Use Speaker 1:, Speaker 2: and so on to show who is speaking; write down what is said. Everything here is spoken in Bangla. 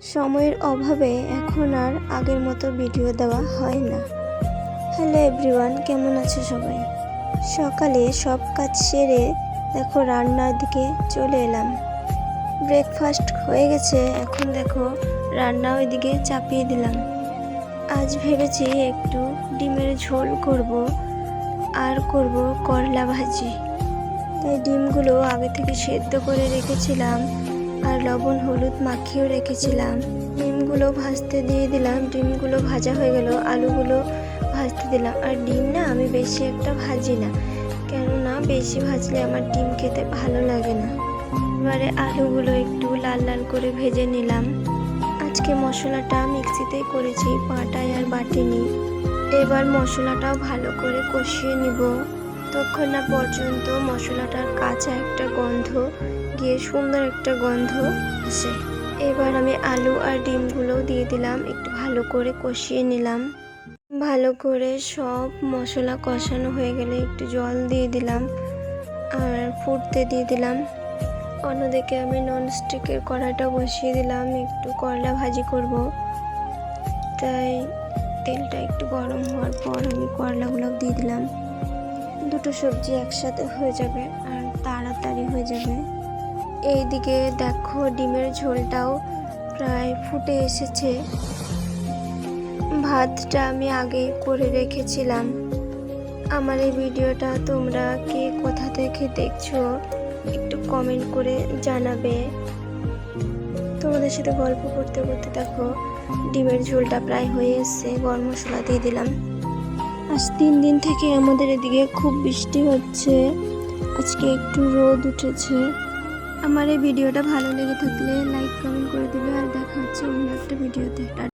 Speaker 1: সময়ের অভাবে এখন আর আগের মতো ভিডিও দেওয়া হয় না। হ্যালো এভরিওয়ান, কেমন আছো সবাই? সকালে সব কাজ সেরে দেখো রান্নার দিকে চলে এলাম। ব্রেকফাস্ট হয়ে গেছে, এখন দেখো রান্না ওইদিকে চাপিয়ে দিলাম। আজ ভেবেছি একটু ডিমের ঝোল করব আর করব করলা ভাজি। তাই ডিমগুলো আগে থেকে সেদ্ধ করে রেখেছিলাম আর লবণ হলুদ মাখিয়েও রেখেছিলাম। ডিমগুলো ভাজতে দিয়ে দিলাম, ডিমগুলো ভাজা হয়ে গেল, আলুগুলো ভাজতে দিলাম। আর ডিম না আমি বেশি একটা ভাজি না, কেননা বেশি ভাজলে আমার ডিম খেতে ভালো লাগে না। এবারে আলুগুলো একটু লাল লাল করে ভেজে নিলাম। আজকে মশলাটা মিক্সিতেই করেছি, পাটায় আর বাটিনি। এবার মশলাটাও ভালো করে কষিয়ে নিব, ততক্ষণ না পর্যন্ত মশলাটার কাঁচা একটা গন্ধ গিয়ে সুন্দর একটা গন্ধ আসে। এবার আমি আলু আর ডিমগুলো দিয়ে দিলাম, একটু ভালো করে কষিয়ে নিলাম। ভালো করে সব মশলা কষানো হয়ে গেলে একটু জল দিয়ে দিলাম আর ফুটতে দিয়ে দিলাম। অন্যদিকে আমি ননস্টিকের কড়াইটা বসিয়ে দিলাম, একটু করলা ভাজি করব। তাই তেলটা একটু গরম হওয়ার পর আমি করলাগুলো দিয়ে দিলাম। দুটো সবজি একসাথে হয়ে যাবে আর তাড়াতাড়ি হয়ে যাবে। এইদিকে দেখো ডিমের ঝোলটাও প্রায় ফুটে এসেছে। ভাতটা আমি আগে করে রেখেছিলাম। আমার এই ভিডিওটা তোমরা কে কোথা থেকে দেখছো একটু কমেন্ট করে জানাবে। তোমাদের সাথে গল্প করতে করতে দেখো ডিমের ঝোলটা প্রায় হয়ে এসছে। গরম মশলা দিয়ে দিলাম। আজ 3 দিন থেকে আমাদের এদিকে খুব বৃষ্টি হচ্ছে, আজকে একটু রোদ উঠেছে। আমার এই ভিডিওটা ভালো লেগে থাকলে লাইক কমেন্ট করে দিবে, আর দেখা হচ্ছে অন্য একটা ভিডিওতে।